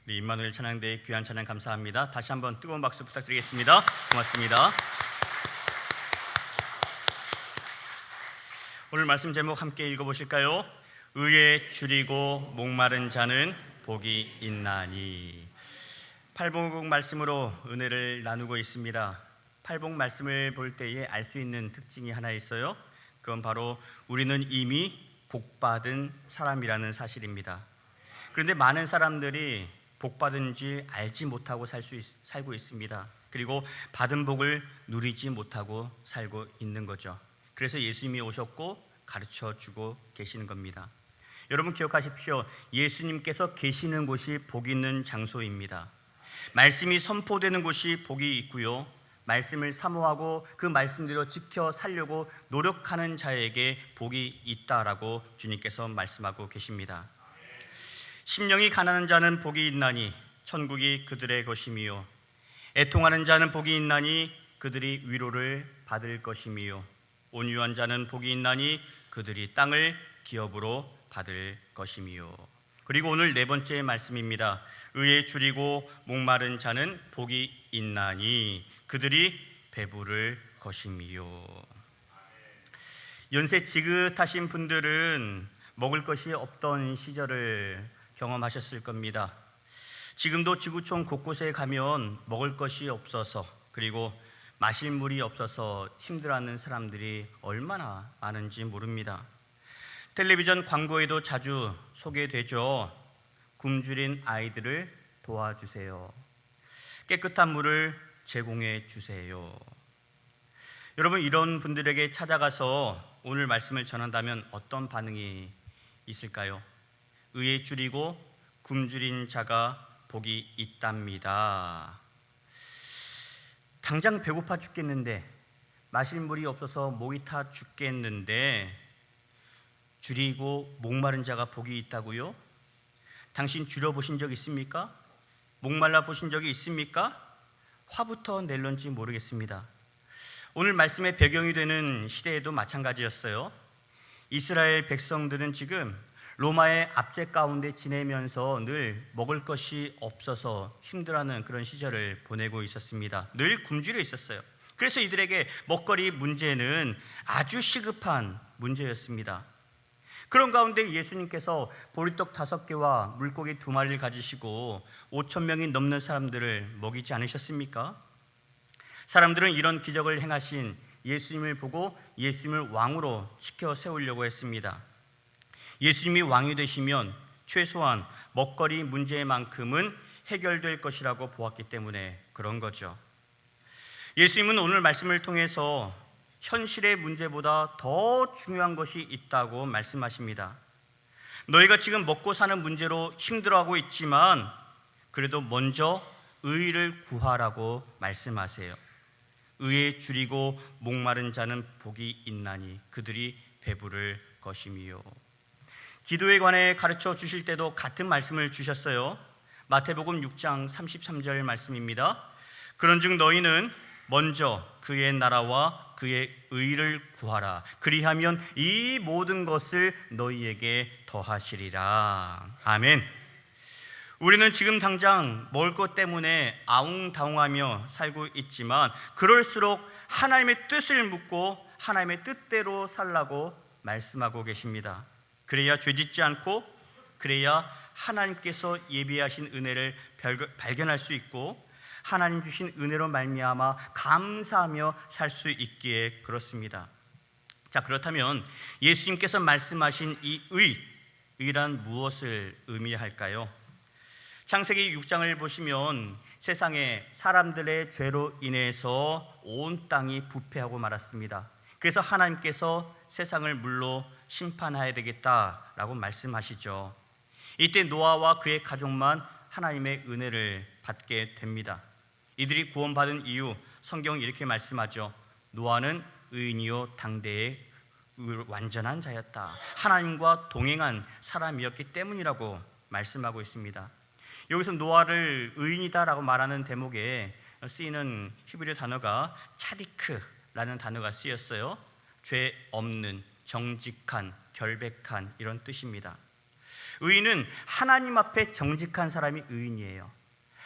우리 임마누엘 찬양대의 귀한 찬양 감사합니다. 다시 한번 뜨거운 박수 부탁드리겠습니다. 고맙습니다. 오늘 말씀 제목 함께 읽어보실까요? 의에 줄이고 목마른 자는 복이 있나니. 팔복 말씀으로 은혜를 나누고 있습니다. 팔복 말씀을 볼 때에 알 수 있는 특징이 하나 있어요. 그건 바로 우리는 이미 복받은 사람이라는 사실입니다. 그런데 많은 사람들이 복받은지 알지 못하고 살고 있습니다. 그리고 받은 복을 누리지 못하고 살고 있는 거죠. 그래서 예수님이 오셨고 가르쳐주고 계시는 겁니다. 여러분 기억하십시오. 예수님께서 계시는 곳이 복 있는 장소입니다. 말씀이 선포되는 곳이 복이 있고요, 말씀을 사모하고 그 말씀대로 지켜 살려고 노력하는 자에게 복이 있다라고 주님께서 말씀하고 계십니다. 심령이 가난한 자는 복이 있나니 천국이 그들의 것이미요, 애통하는 자는 복이 있나니 그들이 위로를 받을 것이미요, 온유한 자는 복이 있나니 그들이 땅을 기업으로 받을 것이미요. 그리고 오늘 네 번째 말씀입니다. 의에 줄이고 목마른 자는 복이 있나니 그들이 배부를 것이미요. 연세 지긋하신 분들은 먹을 것이 없던 시절을 경험하셨을 겁니다. 지금도 지구촌 곳곳에 가면 먹을 것이 없어서, 그리고 마실 물이 없어서 힘들어하는 사람들이 얼마나 많은지 모릅니다. 텔레비전 광고에도 자주 소개되죠. 굶주린 아이들을 도와주세요. 깨끗한 물을 제공해 주세요. 여러분, 이런 분들에게 찾아가서 오늘 말씀을 전한다면 어떤 반응이 있을까요? 의에 줄이고 굶주린 자가 복이 있답니다. 당장 배고파 죽겠는데, 마실 물이 없어서 목이 타 죽겠는데 줄이고 목마른 자가 복이 있다고요? 당신 줄여보신 적 있습니까? 목말라 보신 적이 있습니까? 화부터 낼런지 모르겠습니다. 오늘 말씀의 배경이 되는 시대에도 마찬가지였어요. 이스라엘 백성들은 지금 로마의 압제 가운데 지내면서 늘 먹을 것이 없어서 힘들어하는 그런 시절을 보내고 있었습니다. 늘 굶주려 있었어요. 그래서 이들에게 먹거리 문제는 아주 시급한 문제였습니다. 그런 가운데 예수님께서 보리떡 5개와 물고기 2마리를 가지시고 5,000명이 넘는 사람들을 먹이지 않으셨습니까? 사람들은 이런 기적을 행하신 예수님을 보고 예수님을 왕으로 지켜 세우려고 했습니다. 예수님이 왕이 되시면 최소한 먹거리 문제만큼은 해결될 것이라고 보았기 때문에 그런 거죠. 예수님은 오늘 말씀을 통해서 현실의 문제보다 더 중요한 것이 있다고 말씀하십니다. 너희가 지금 먹고 사는 문제로 힘들어하고 있지만 그래도 먼저 의를 구하라고 말씀하세요. 의에 줄이고 목마른 자는 복이 있나니 그들이 배부를 것이미요. 기도에 관해 가르쳐 주실 때도 같은 말씀을 주셨어요. 마태복음 6장 33절 말씀입니다. 그런즉 너희는 먼저 그의 나라와 그의 의를 구하라. 그리하면 이 모든 것을 너희에게 더하시리라. 아멘. 우리는 지금 당장 먹을 것 때문에 아웅다웅하며 살고 있지만 그럴수록 하나님의 뜻을 묻고 하나님의 뜻대로 살라고 말씀하고 계십니다. 그래야 죄짓지 않고, 그래야 하나님께서 예비하신 은혜를 발견할 수 있고 하나님 주신 은혜로 말미암아 감사하며 살 수 있기에 그렇습니다. 자, 그렇다면 예수님께서 말씀하신 이 의란 무엇을 의미할까요? 창세기 6장을 보시면 세상에 사람들의 죄로 인해서 온 땅이 부패하고 말았습니다. 그래서 하나님께서 세상을 물로 심판해야 되겠다라고 말씀하시죠. 이때 노아와 그의 가족만 하나님의 은혜를 받게 됩니다. 이들이 구원받은 이유, 성경은 이렇게 말씀하죠. 노아는 의인이요 당대의 완전한 자였다. 하나님과 동행한 사람이었기 때문이라고 말씀하고 있습니다. 여기서 노아를 의인이다라고 말하는 대목에 쓰이는 히브리 단어가 차디크라는 단어가 쓰였어요. 죄 없는, 정직한, 결백한 이런 뜻입니다. 의인은 하나님 앞에 정직한 사람이 의인이에요.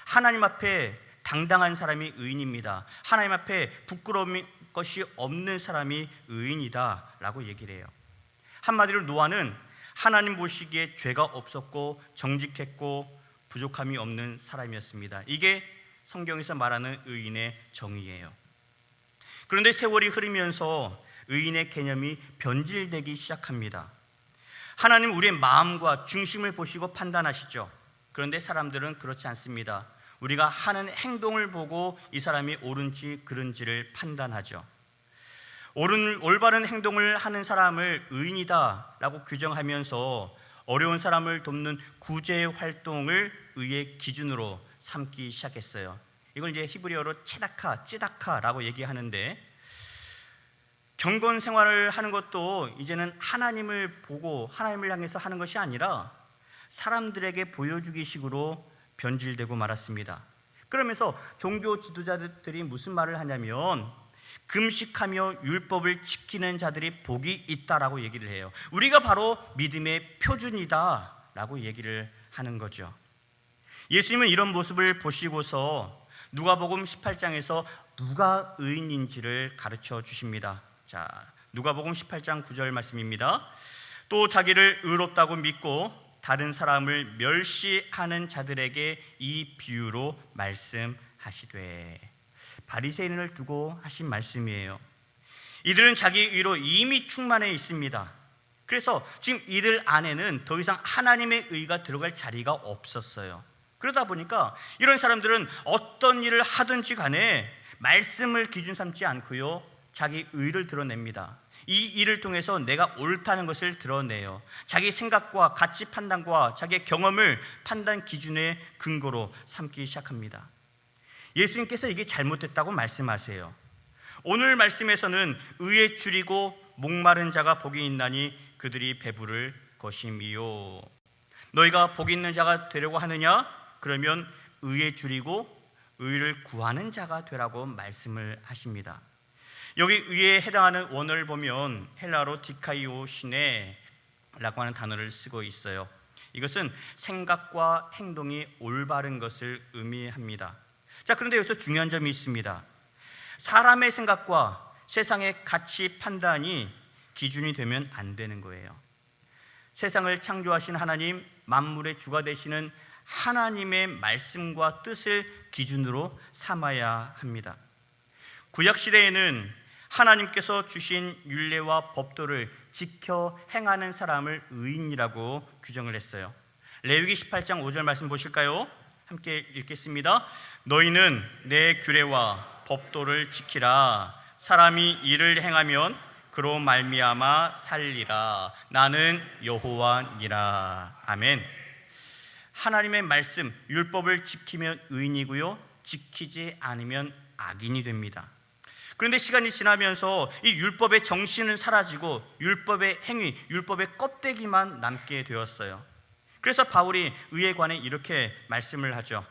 하나님 앞에 당당한 사람이 의인입니다. 하나님 앞에 부끄러운 것이 없는 사람이 의인이다 라고 얘기를 해요. 한마디로 노아는 하나님 보시기에 죄가 없었고 정직했고 부족함이 없는 사람이었습니다. 이게 성경에서 말하는 의인의 정의예요. 그런데 세월이 흐르면서 의인의 개념이 변질되기 시작합니다. 하나님 우리의 마음과 중심을 보시고 판단하시죠. 그런데 사람들은 그렇지 않습니다. 우리가 하는 행동을 보고 이 사람이 옳은지 그른지를 판단하죠. 올바른 행동을 하는 사람을 의인이다 라고 규정하면서 어려운 사람을 돕는 구제 활동을 의의 기준으로 삼기 시작했어요. 이걸 이제 히브리어로 찌다카라고 얘기하는데, 경건 생활을 하는 것도 이제는 하나님을 보고 하나님을 향해서 하는 것이 아니라 사람들에게 보여주기 식으로 변질되고 말았습니다. 그러면서 종교 지도자들이 무슨 말을 하냐면 금식하며 율법을 지키는 자들이 복이 있다라고 얘기를 해요. 우리가 바로 믿음의 표준이다라고 얘기를 하는 거죠. 예수님은 이런 모습을 보시고서 누가복음 18장에서 누가 의인인지를 가르쳐 주십니다. 자, 누가복음 18장 9절 말씀입니다. 또 자기를 의롭다고 믿고 다른 사람을 멸시하는 자들에게 이 비유로 말씀하시되, 바리새인을 두고 하신 말씀이에요. 이들은 자기 의로 이미 충만해 있습니다. 그래서 지금 이들 안에는 더 이상 하나님의 의가 들어갈 자리가 없었어요. 그러다 보니까 이런 사람들은 어떤 일을 하든지 간에 말씀을 기준 삼지 않고요, 자기 의를 드러냅니다. 이 일을 통해서 내가 옳다는 것을 드러내요. 자기 생각과 가치 판단과 자기의 경험을 판단 기준의 근거로 삼기 시작합니다. 예수님께서 이게 잘못됐다고 말씀하세요. 오늘 말씀에서는 의에 줄이고 목마른 자가 복이 있나니 그들이 배부를 것임이요. 너희가 복 있는 자가 되려고 하느냐? 그러면 의에 줄이고 의를 구하는 자가 되라고 말씀을 하십니다. 여기 의에 해당하는 원어를 보면 헬라로 디카이오시네라고 하는 단어를 쓰고 있어요. 이것은 생각과 행동이 올바른 것을 의미합니다. 자, 그런데 여기서 중요한 점이 있습니다. 사람의 생각과 세상의 가치 판단이 기준이 되면 안 되는 거예요. 세상을 창조하신 하나님, 만물의 주가 되시는 하나님의 말씀과 뜻을 기준으로 삼아야 합니다. 구약시대에는 하나님께서 주신 율례와 법도를 지켜 행하는 사람을 의인이라고 규정을 했어요. 레위기 18장 5절 말씀 보실까요? 함께 읽겠습니다. 너희는 내 규례와 법도를 지키라. 사람이 이를 행하면 그로 말미암아 살리라. 나는 여호와니라. 아멘. 하나님의 말씀, 율법을 지키면 의인이고요, 지키지 않으면 악인이 됩니다. 그런데 시간이 지나면서 이 율법의 정신은 사라지고 율법의 행위, 율법의 껍데기만 남게 되었어요. 그래서 바울이 의에 관해 이렇게 말씀을 하죠.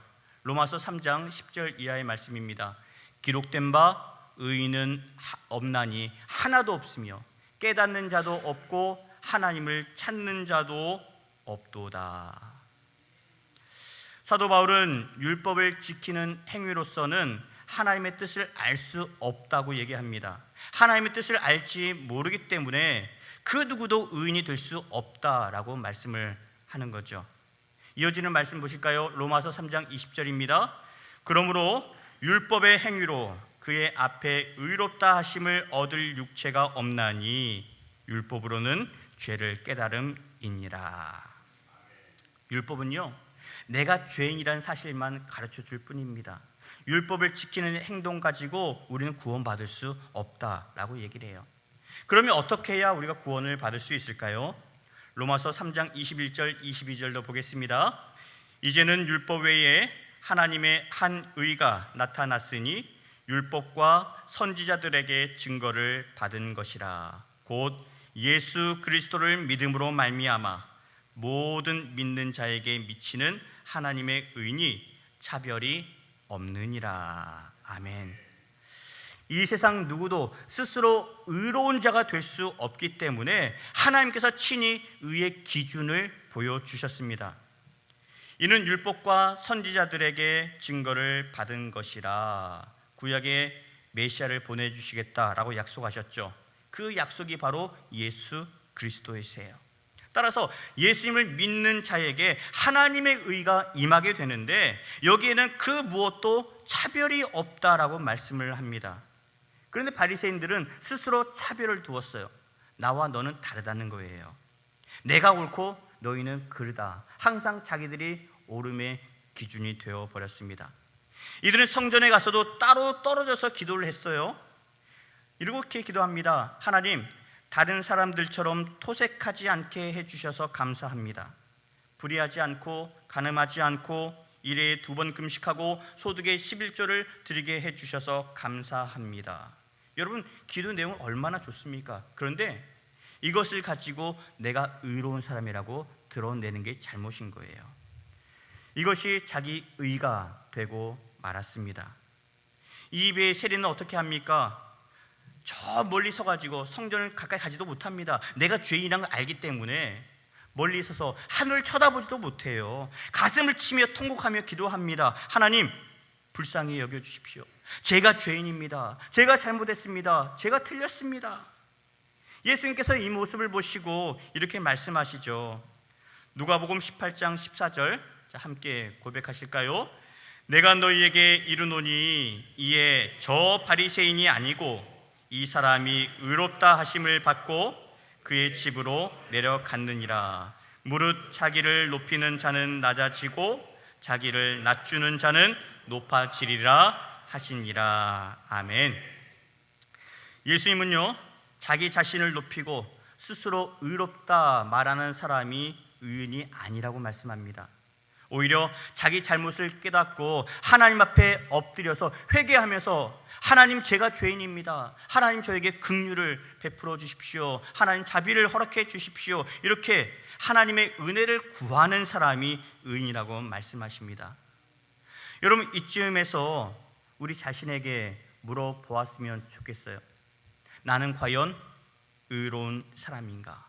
로마서 3장 10절 이하의 말씀입니다. 기록된 바 의인은 없나니 하나도 없으며 깨닫는 자도 없고 하나님을 찾는 자도 없도다. 사도 바울은 율법을 지키는 행위로서는 하나님의 뜻을 알 수 없다고 얘기합니다. 하나님의 뜻을 알지 모르기 때문에 그 누구도 의인이 될 수 없다라고 말씀을 하는 거죠. 이어지는 말씀 보실까요? 로마서 3장 20절입니다. 그러므로 율법의 행위로 그의 앞에 의롭다 하심을 얻을 육체가 없나니 율법으로는 죄를 깨달음이니라. 율법은요, 내가 죄인이라는 사실만 가르쳐 줄 뿐입니다. 율법을 지키는 행동 가지고 우리는 구원받을 수 없다라고 얘기를 해요. 그러면 어떻게 해야 우리가 구원을 받을 수 있을까요? 로마서 3장 21절 22절도 보겠습니다. 이제는 율법 외에 하나님의 한 의가 나타났으니 율법과 선지자들에게 증거를 받은 것이라. 곧 예수 그리스도를 믿음으로 말미암아 모든 믿는 자에게 미치는 하나님의 의니 차별이 없느니라. 아멘. 이 세상 누구도 스스로 의로운 자가 될 수 없기 때문에 하나님께서 친히 의의 기준을 보여주셨습니다. 이는 율법과 선지자들에게 증거를 받은 것이라 구약에 메시아를 보내주시겠다라고 약속하셨죠. 그 약속이 바로 예수 그리스도이세요. 따라서 예수님을 믿는 자에게 하나님의 의가 임하게 되는데 여기에는 그 무엇도 차별이 없다라고 말씀을 합니다. 그런데 바리새인들은 스스로 차별을 두었어요. 나와 너는 다르다는 거예요. 내가 옳고 너희는 그르다. 항상 자기들이 옳음의 기준이 되어버렸습니다. 이들은 성전에 가서도 따로 떨어져서 기도를 했어요. 이렇게 기도합니다. 하나님, 다른 사람들처럼 토색하지 않게 해주셔서 감사합니다. 불의하지 않고 간음하지 않고 일회에 2번 금식하고 소득의 11조를 드리게 해주셔서 감사합니다. 여러분, 기도 내용은 얼마나 좋습니까? 그런데 이것을 가지고 내가 의로운 사람이라고 드러내는 게 잘못인 거예요. 이것이 자기 의가 되고 말았습니다. 이 입의 세리는 어떻게 합니까? 저 멀리 서가지고 성전을 가까이 가지도 못합니다. 내가 죄인이라는 걸 알기 때문에 멀리 서서 하늘을 쳐다보지도 못해요. 가슴을 치며 통곡하며 기도합니다. 하나님, 불쌍히 여겨주십시오. 제가 죄인입니다. 제가 잘못했습니다. 제가 틀렸습니다. 예수님께서 이 모습을 보시고 이렇게 말씀하시죠. 누가복음 18장 14절, 자, 함께 고백하실까요? 내가 너희에게 이르노니 이에 저 바리새인이 아니고 이 사람이 의롭다 하심을 받고 그의 집으로 내려갔느니라. 무릇 자기를 높이는 자는 낮아지고 자기를 낮추는 자는 높아지리라 하시니라. 아멘. 예수님은요, 자기 자신을 높이고 스스로 의롭다 말하는 사람이 의인이 아니라고 말씀합니다. 오히려 자기 잘못을 깨닫고 하나님 앞에 엎드려서 회개하면서 하나님, 제가 죄인입니다. 하나님, 저에게 긍휼을 베풀어 주십시오. 하나님, 자비를 허락해 주십시오. 이렇게 하나님의 은혜를 구하는 사람이 의인이라고 말씀하십니다. 여러분, 이쯤에서 우리 자신에게 물어보았으면 좋겠어요. 나는 과연 의로운 사람인가?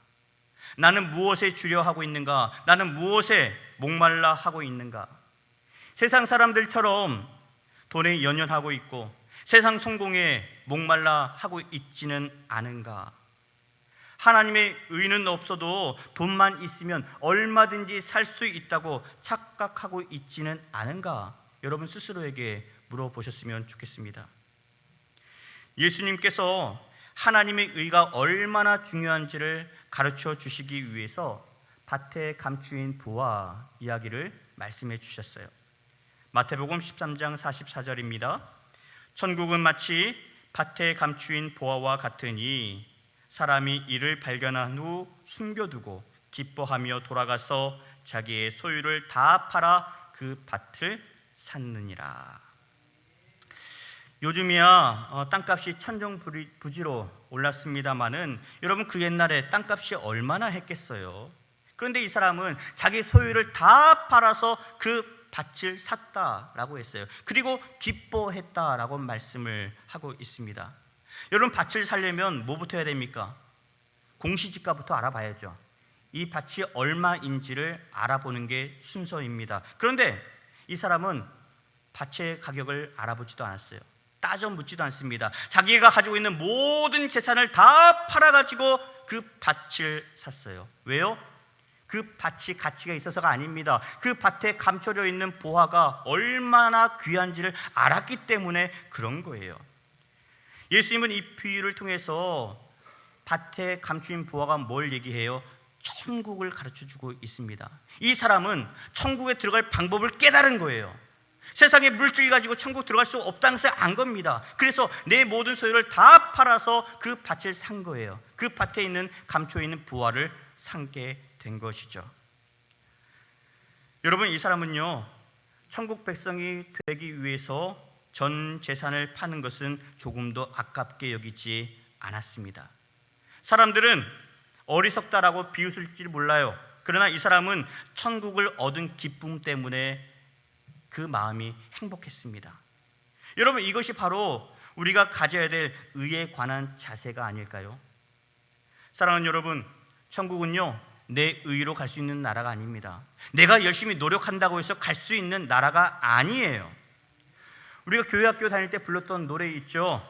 나는 무엇에 주려 하고 있는가? 나는 무엇에 목말라 하고 있는가? 세상 사람들처럼 돈에 연연하고 있고 세상 성공에 목말라 하고 있지는 않은가? 하나님의 의는 없어도 돈만 있으면 얼마든지 살 수 있다고 착각하고 있지는 않은가? 여러분 스스로에게 물어보셨으면 좋겠습니다. 예수님께서 하나님의 의가 얼마나 중요한지를 가르쳐 주시기 위해서 밭에 감추인 보화 이야기를 말씀해 주셨어요. 마태복음 13장 44절입니다. 천국은 마치 밭에 감추인 보화와 같으니 사람이 이를 발견한 후 숨겨두고 기뻐하며 돌아가서 자기의 소유를 다 팔아 그 밭을 샀느니라. 요즘이야 땅값이 천정부지로 올랐습니다마는 여러분, 그 옛날에 땅값이 얼마나 했겠어요. 그런데 이 사람은 자기 소유를 다 팔아서 그 밭을 샀다라고 했어요. 그리고 기뻐했다라고 말씀을 하고 있습니다. 여러분, 밭을 사려면 뭐부터 해야 됩니까? 공시지가부터 알아봐야죠. 이 밭이 얼마인지를 알아보는 게 순서입니다. 그런데 이 사람은 밭의 가격을 알아보지도 않았어요. 따져 묻지도 않습니다. 자기가 가지고 있는 모든 재산을 다 팔아가지고 그 밭을 샀어요. 왜요? 그 밭이 가치가 있어서가 아닙니다. 그 밭에 감춰져 있는 보화가 얼마나 귀한지를 알았기 때문에 그런 거예요. 예수님은 이 비유를 통해서 밭에 감추인 보화가 뭘 얘기해요? 천국을 가르쳐주고 있습니다. 이 사람은 천국에 들어갈 방법을 깨달은 거예요. 세상의 물질 가지고 천국 들어갈 수 없다는 것을 안 겁니다. 그래서 내 모든 소유를 다 팔아서 그 밭을 산 거예요. 그 밭에 있는 감춰 있는 부활을 삼게 된 것이죠. 여러분, 이 사람은요, 천국 백성이 되기 위해서 전 재산을 파는 것은 조금도 아깝게 여기지 않았습니다. 사람들은 어리석다라고 비웃을지 몰라요. 그러나 이 사람은 천국을 얻은 기쁨 때문에 그 마음이 행복했습니다. 여러분, 이것이 바로 우리가 가져야 될 의에 관한 자세가 아닐까요? 사랑하는 여러분, 천국은요 내 의로 갈 수 있는 나라가 아닙니다. 내가 열심히 노력한다고 해서 갈 수 있는 나라가 아니에요. 우리가 교회 학교 다닐 때 불렀던 노래 있죠.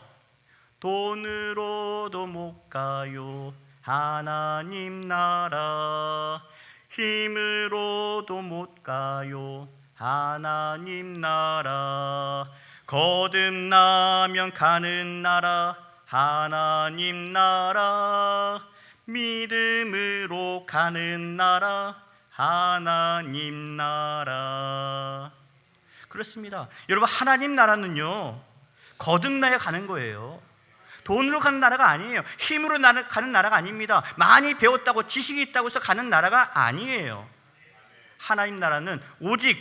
돈으로도 못 가요 하나님 나라, 힘으로도 못 가요 하나님 나라, 거듭나면 가는 나라 하나님 나라, 믿음으로 가는 나라 하나님 나라. 그렇습니다. 여러분, 하나님 나라는요 거듭나야 가는 거예요. 돈으로 가는 나라가 아니에요. 힘으로 가는 나라가 아닙니다. 많이 배웠다고 지식이 있다고 해서 가는 나라가 아니에요. 하나님 나라는 오직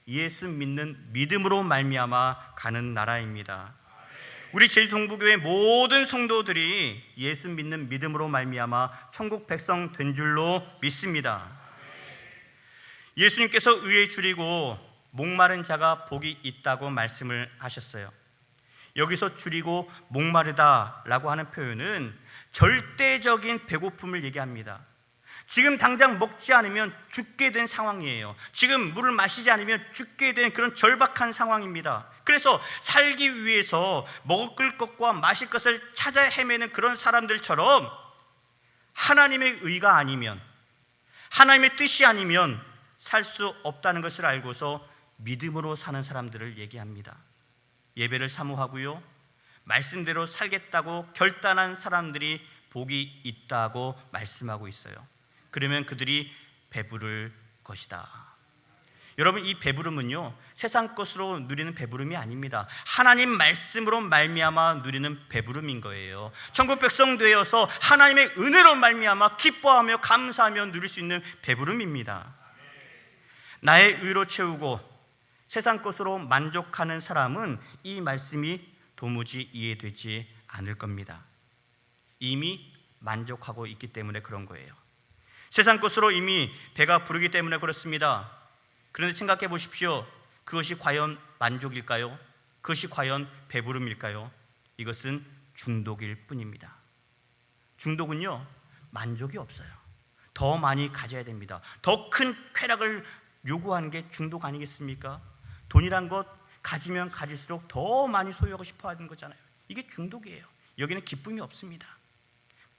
예수 믿는 믿음으로 말미암아 가는 나라입니다. 우리 제주 동부교회 모든 성도들이 예수 믿는 믿음으로 말미암아 천국 백성 된 줄로 믿습니다. 예수님께서 의에 줄이고 목마른 자가 복이 있다고 말씀을 하셨어요. 여기서 줄이고 목마르다라고 하는 표현은 절대적인 배고픔을 얘기합니다. 지금 당장 먹지 않으면 죽게 된 상황이에요. 지금 물을 마시지 않으면 죽게 된 그런 절박한 상황입니다. 그래서 살기 위해서 먹을 것과 마실 것을 찾아 헤매는 그런 사람들처럼 하나님의 의가 아니면, 하나님의 뜻이 아니면 살 수 없다는 것을 알고서 믿음으로 사는 사람들을 얘기합니다. 예배를 사모하고요, 말씀대로 살겠다고 결단한 사람들이 복이 있다고 말씀하고 있어요. 그러면 그들이 배부를 것이다. 여러분, 이 배부름은요 세상 것으로 누리는 배부름이 아닙니다. 하나님 말씀으로 말미암아 누리는 배부름인 거예요. 천국 백성 되어서 하나님의 은혜로 말미암아 기뻐하며 감사하며 누릴 수 있는 배부름입니다. 나의 의로 채우고 세상 것으로 만족하는 사람은 이 말씀이 도무지 이해되지 않을 겁니다. 이미 만족하고 있기 때문에 그런 거예요. 세상 것으로 이미 배가 부르기 때문에 그렇습니다. 그런데 생각해 보십시오. 그것이 과연 만족일까요? 그것이 과연 배부름일까요? 이것은 중독일 뿐입니다. 중독은요 만족이 없어요. 더 많이 가져야 됩니다. 더 큰 쾌락을 요구하는 게 중독 아니겠습니까? 돈이란 것 가지면 가질수록 더 많이 소유하고 싶어 하는 거잖아요. 이게 중독이에요. 여기는 기쁨이 없습니다.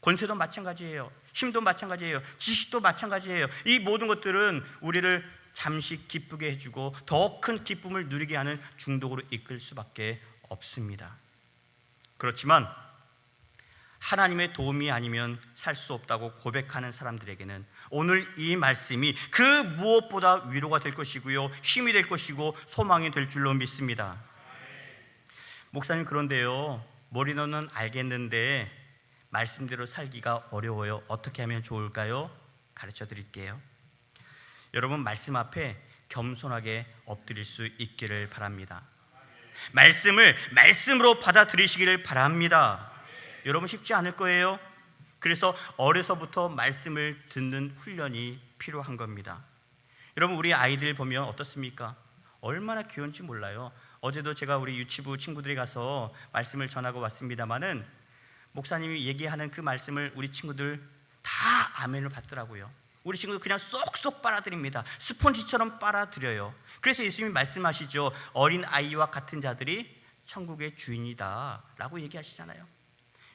권세도 마찬가지예요. 힘도 마찬가지예요. 지식도 마찬가지예요. 이 모든 것들은 우리를 잠시 기쁘게 해주고 더 큰 기쁨을 누리게 하는 중독으로 이끌 수밖에 없습니다. 그렇지만 하나님의 도움이 아니면 살 수 없다고 고백하는 사람들에게는 오늘 이 말씀이 그 무엇보다 위로가 될 것이고요, 힘이 될 것이고 소망이 될 줄로 믿습니다. 목사님, 그런데요 머리로는 알겠는데 말씀대로 살기가 어려워요. 어떻게 하면 좋을까요? 가르쳐 드릴게요. 여러분, 말씀 앞에 겸손하게 엎드릴 수 있기를 바랍니다. 말씀을 말씀으로 받아들이시기를 바랍니다. 여러분, 쉽지 않을 거예요. 그래서 어려서부터 말씀을 듣는 훈련이 필요한 겁니다. 여러분, 우리 아이들 보면 어떻습니까? 얼마나 귀여운지 몰라요. 어제도 제가 우리 유치부 친구들이 가서 말씀을 전하고 왔습니다마는 목사님이 얘기하는 그 말씀을 우리 친구들 다 아멘을 받더라고요. 우리 친구들 그냥 쏙쏙 빨아들입니다. 스폰지처럼 빨아들여요. 그래서 예수님이 말씀하시죠. 어린 아이와 같은 자들이 천국의 주인이다 라고 얘기하시잖아요.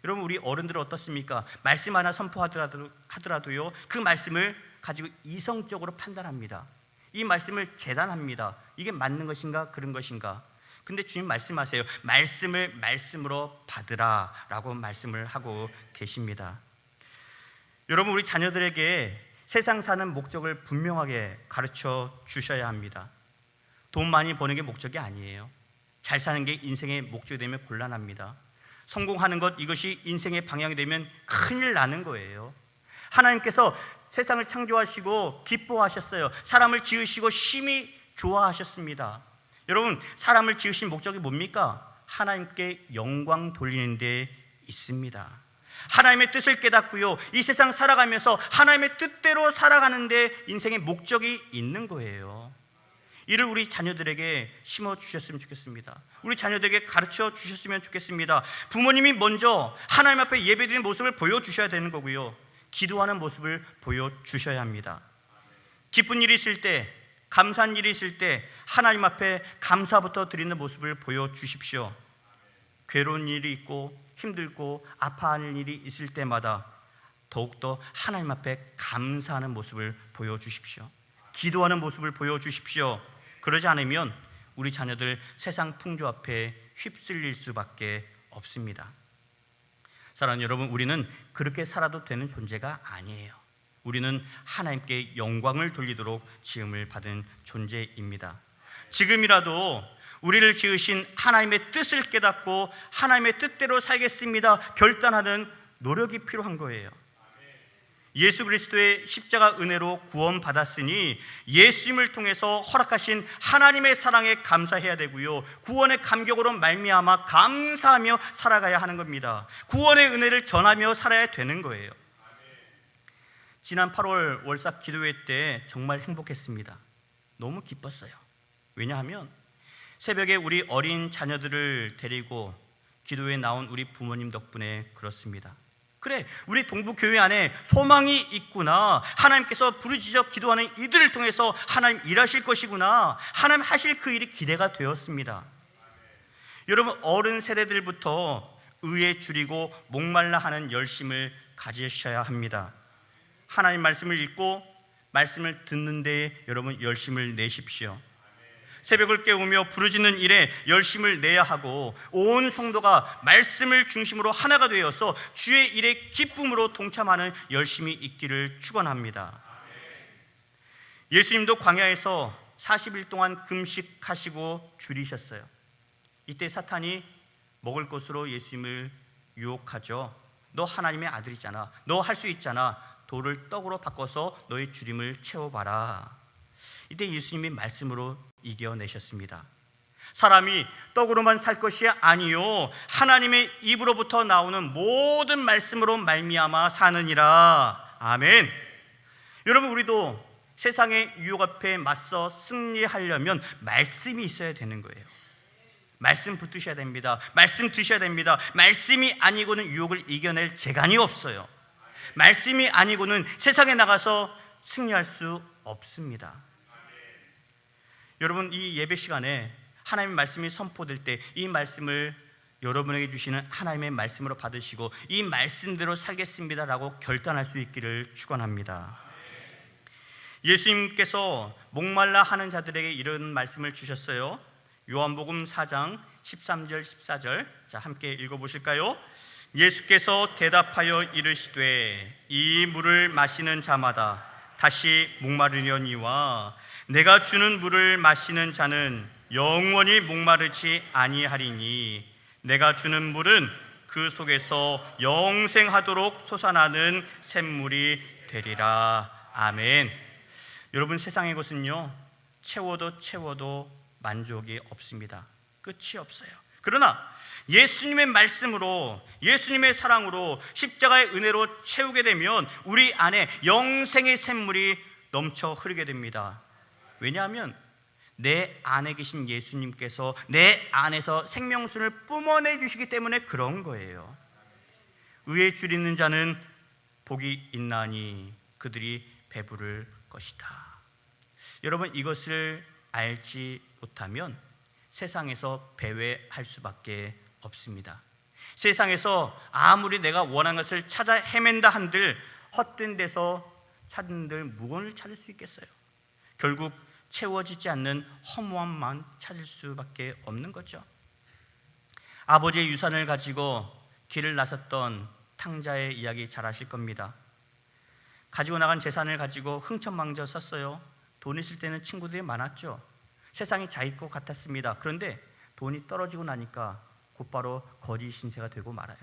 여러분, 우리 어른들은 어떻습니까? 말씀 하나 선포하더라도요 그 말씀을 가지고 이성적으로 판단합니다. 이 말씀을 재단합니다. 이게 맞는 것인가 그런 것인가. 근데 주님 말씀하세요. 말씀을 말씀으로 받으라 라고 말씀을 하고 계십니다. 여러분, 우리 자녀들에게 세상 사는 목적을 분명하게 가르쳐 주셔야 합니다. 돈 많이 버는 게 목적이 아니에요. 잘 사는 게 인생의 목적이 되면 곤란합니다. 성공하는 것, 이것이 인생의 방향이 되면 큰일 나는 거예요. 하나님께서 세상을 창조하시고 기뻐하셨어요. 사람을 지으시고 심히 좋아하셨습니다. 여러분, 사람을 지으신 목적이 뭡니까? 하나님께 영광 돌리는 데 있습니다. 하나님의 뜻을 깨닫고요, 이 세상 살아가면서 하나님의 뜻대로 살아가는 데 인생의 목적이 있는 거예요. 이를 우리 자녀들에게 심어 주셨으면 좋겠습니다. 우리 자녀들에게 가르쳐 주셨으면 좋겠습니다. 부모님이 먼저 하나님 앞에 예배드리는 모습을 보여주셔야 되는 거고요, 기도하는 모습을 보여주셔야 합니다. 기쁜 일이 있을 때, 감사한 일이 있을 때 하나님 앞에 감사부터 드리는 모습을 보여주십시오. 괴로운 일이 있고 힘들고 아파하는 일이 있을 때마다 더욱더 하나님 앞에 감사하는 모습을 보여주십시오. 기도하는 모습을 보여주십시오. 그러지 않으면 우리 자녀들 세상 풍조 앞에 휩쓸릴 수밖에 없습니다. 사랑하는 여러분, 우리는 그렇게 살아도 되는 존재가 아니에요. 우리는 하나님께 영광을 돌리도록 지음을 받은 존재입니다. 지금이라도 우리를 지으신 하나님의 뜻을 깨닫고 하나님의 뜻대로 살겠습니다 결단하는 노력이 필요한 거예요. 예수 그리스도의 십자가 은혜로 구원받았으니 예수님을 통해서 허락하신 하나님의 사랑에 감사해야 되고요, 구원의 감격으로 말미암아 감사하며 살아가야 하는 겁니다. 구원의 은혜를 전하며 살아야 되는 거예요. 지난 8월 월삭 기도회 때 정말 행복했습니다. 너무 기뻤어요. 왜냐하면 새벽에 우리 어린 자녀들을 데리고 기도에 나온 우리 부모님 덕분에 그렇습니다. 그래, 우리 동부교회 안에 소망이 있구나, 하나님께서 부르짖어 기도하는 이들을 통해서 하나님 일하실 것이구나, 하나님 하실 그 일이 기대가 되었습니다. 여러분, 어른 세대들부터 의에 줄이고 목말라 하는 열심을 가지셔야 합니다. 하나님 말씀을 읽고 말씀을 듣는 데에 여러분 열심을 내십시오. 새벽을 깨우며 부르짖는 일에 열심을 내야 하고, 온 성도가 말씀을 중심으로 하나가 되어서 주의 일에 기쁨으로 동참하는 열심이 있기를 축원합니다. 예수님도 광야에서 40일 동안 금식하시고 줄이셨어요. 이때 사탄이 먹을 것으로 예수님을 유혹하죠. 너 하나님의 아들이잖아, 너 할 수 있잖아, 돌을 떡으로 바꿔서 너의 주림을 채워봐라. 이때 예수님이 말씀으로 이겨내셨습니다. 사람이 떡으로만 살 것이 아니요 하나님의 입으로부터 나오는 모든 말씀으로 말미암아 사느니라. 아멘. 여러분, 우리도 세상의 유혹 앞에 맞서 승리하려면 말씀이 있어야 되는 거예요. 말씀 붙드셔야 됩니다. 말씀 드셔야 됩니다. 말씀이 아니고는 유혹을 이겨낼 재간이 없어요. 말씀이 아니고는 세상에 나가서 승리할 수 없습니다. 여러분, 이 예배 시간에 하나님의 말씀이 선포될 때 이 말씀을 여러분에게 주시는 하나님의 말씀으로 받으시고 이 말씀대로 살겠습니다라고 결단할 수 있기를 축원합니다. 예수님께서 목말라 하는 자들에게 이런 말씀을 주셨어요. 요한복음 4장 13절 14절, 자 함께 읽어보실까요? 예수께서 대답하여 이르시되 이 물을 마시는 자마다 다시 목마르려니와 내가 주는 물을 마시는 자는 영원히 목마르지 아니하리니 내가 주는 물은 그 속에서 영생하도록 솟아나는 샘물이 되리라. 아멘. 여러분, 세상의 것은요 채워도 만족이 없습니다. 끝이 없어요. 그러나 예수님의 말씀으로, 예수님의 사랑으로, 십자가의 은혜로 채우게 되면 우리 안에 영생의 샘물이 넘쳐 흐르게 됩니다. 왜냐하면 내 안에 계신 예수님께서 내 안에서 생명수를 뿜어내 주시기 때문에 그런 거예요. 의에 줄이는 자는 복이 있나니 그들이 배부를 것이다. 여러분, 이것을 알지 못하면 세상에서 배회할 수밖에 없습니다. 세상에서 아무리 내가 원하는 것을 찾아 헤맨다 한들 헛된 데서 찾는들 무언을 찾을 수 있겠어요? 결국 채워지지 않는 허무함만 찾을 수밖에 없는 거죠. 아버지의 유산을 가지고 길을 나섰던 탕자의 이야기 잘 아실 겁니다. 가지고 나간 재산을 가지고 흥청망청 썼어요. 돈 있을 때는 친구들이 많았죠. 세상이 자기 것 같았습니다. 그런데 돈이 떨어지고 나니까 곧바로 거지 신세가 되고 말아요.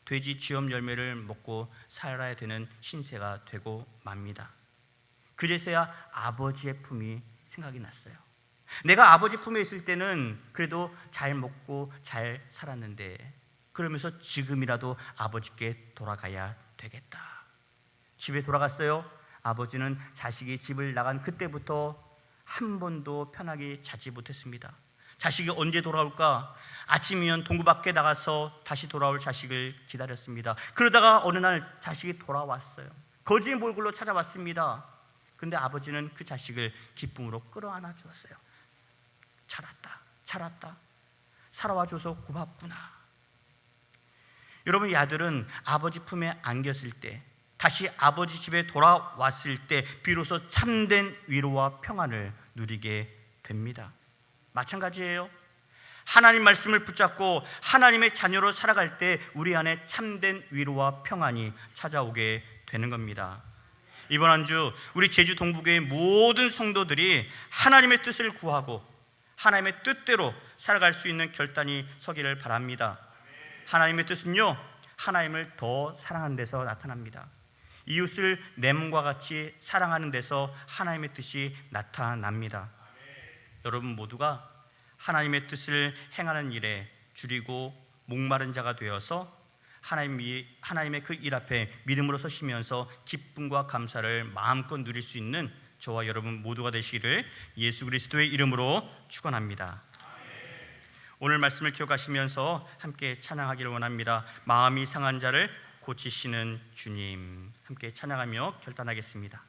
돼지 쥐엄 열매를 먹고 살아야 되는 신세가 되고 맙니다. 그제서야 아버지의 품이 생각이 났어요. 내가 아버지 품에 있을 때는 그래도 잘 먹고 잘 살았는데, 그러면서 지금이라도 아버지께 돌아가야 되겠다. 집에 돌아갔어요. 아버지는 자식이 집을 나간 그때부터 한 번도 편하게 자지 못했습니다. 자식이 언제 돌아올까? 아침이면 동구 밖에 나가서 다시 돌아올 자식을 기다렸습니다. 그러다가 어느 날 자식이 돌아왔어요. 거지의 몰골로 찾아왔습니다. 근데 아버지는 그 자식을 기쁨으로 끌어안아 주었어요. 잘 왔다. 살아와줘서 고맙구나. 여러분, 이 아들은 아버지 품에 안겼을 때, 다시 아버지 집에 돌아왔을 때 비로소 참된 위로와 평안을 누리게 됩니다. 마찬가지예요. 하나님 말씀을 붙잡고 하나님의 자녀로 살아갈 때 우리 안에 참된 위로와 평안이 찾아오게 되는 겁니다. 이번 한 주 우리 제주 동부교회 모든 성도들이 하나님의 뜻을 구하고 하나님의 뜻대로 살아갈 수 있는 결단이 서기를 바랍니다. 하나님의 뜻은요, 하나님을 더 사랑하는 데서 나타납니다. 이웃을 내 몸과 같이 사랑하는 데서 하나님의 뜻이 나타납니다. 여러분 모두가 하나님의 뜻을 행하는 일에 줄이고 목마른 자가 되어서 하나님의 그 일 앞에 믿음으로 서시면서 기쁨과 감사를 마음껏 누릴 수 있는 저와 여러분 모두가 되시기를 예수 그리스도의 이름으로 축원합니다. 오늘 말씀을 기억하시면서 함께 찬양하기를 원합니다. 마음이 상한 자를 고치시는 주님, 함께 찬양하며 결단하겠습니다.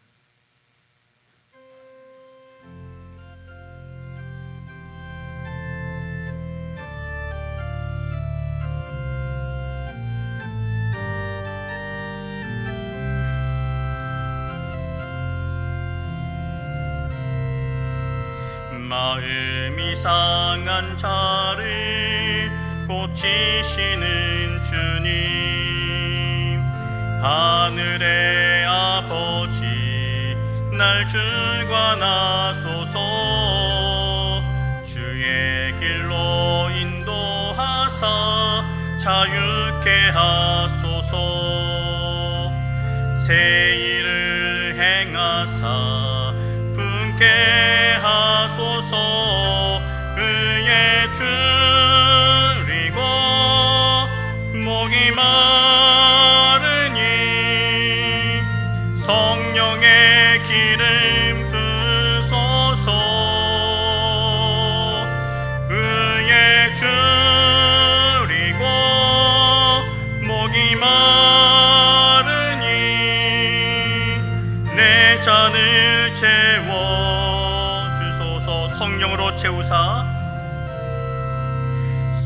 마음이 상한 자를 고치시는 주님, 하늘의 아버지 날 주관하소서. 주의 길로 인도하사 자유케 하소서. 새 일을 행하사 분케 하소서. 의에 줄이고 목이 마르니 성령의 기름 부소서. 의에 줄이고 목이 마르니 내 잔을 채워 주소서. 성령으로 채우사,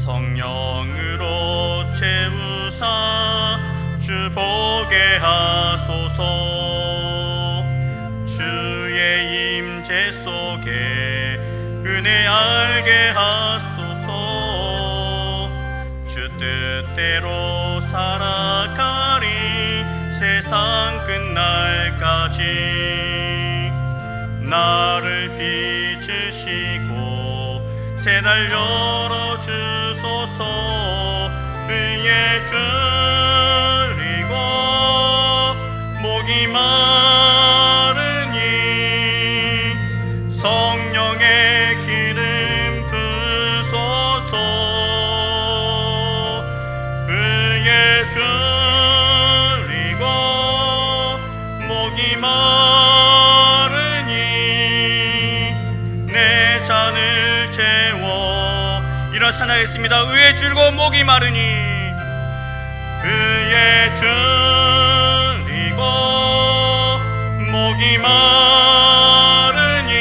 성령으로 채우사 주 보게 하소서. 주의 임재 속에 은혜 알게 하소서. 주 뜻대로 살아가리 세상 끝날까지. 나를 빚으시고 새날 열어주소서. 의에 줄이고 목이 마르니 성령의 기름 부소서. 의에 줄이고 목이 마르니 내 잔을 채워. 일어서 나가겠습니다. 의에 줄이고 목이 마르니, 의에 줄이고 목이 마르니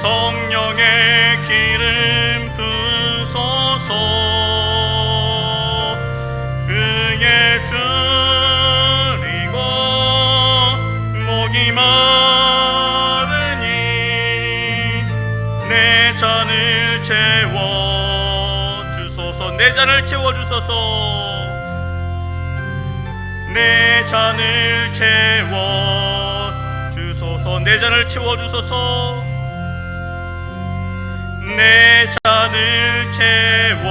성령의 기름 부소서. 의에 줄이고 목이 마르니 내 잔을 채워 주소서. 내 잔을 채워 주소서. 내 잔을 채워 주소서. 내 잔을 채워 주소서. 내 잔을 채워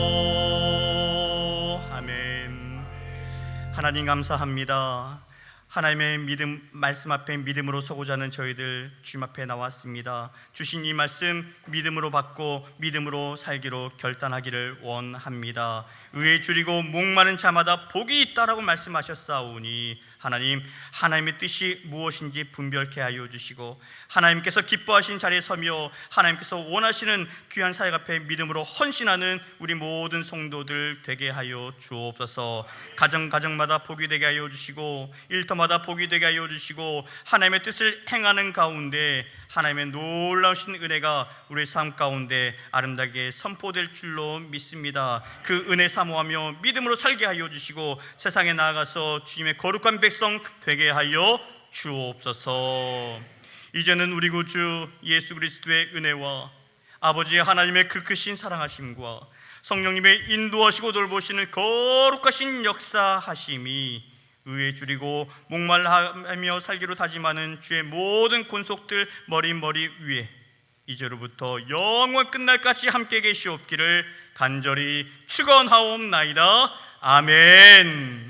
주소서. 아멘. 하나님 감사합니다. 하나님의 말씀 앞에 믿음으로 서고자 하는 저희들 주님 앞에 나왔습니다. 주신 이 말씀 믿음으로 받고 믿음으로 살기로 결단하기를 원합니다. 의에 줄이고 목마른 자마다 복이 있다라고 말씀하셨사오니 하나님의 뜻이 무엇인지 분별케 하여 주시고 하나님께서 기뻐하신 자리에 서며 하나님께서 원하시는 귀한 사역 앞에 믿음으로 헌신하는 우리 모든 성도들 되게 하여 주옵소서. 가정마다 복이 되게 하여 주시고 일터마다 복이 되게 하여 주시고 하나님의 뜻을 행하는 가운데 하나님의 놀라우신 은혜가 우리 삶 가운데 아름답게 선포될 줄로 믿습니다. 그 은혜 사모하며 믿음으로 살게 하여 주시고 세상에 나아가서 주님의 거룩한 백성 되게 하여 주옵소서. 이제는 우리 구주 예수 그리스도의 은혜와 아버지 하나님의 그 크신 사랑하심과 성령님의 인도하시고 돌보시는 거룩하신 역사하심이 의에 줄이고 목말라하며 살기로 다짐하는 주의 모든 권속들 머리 위에 이제로부터 영원 끝날까지 함께 계시옵기를 간절히 축원하옵나이다. 아멘.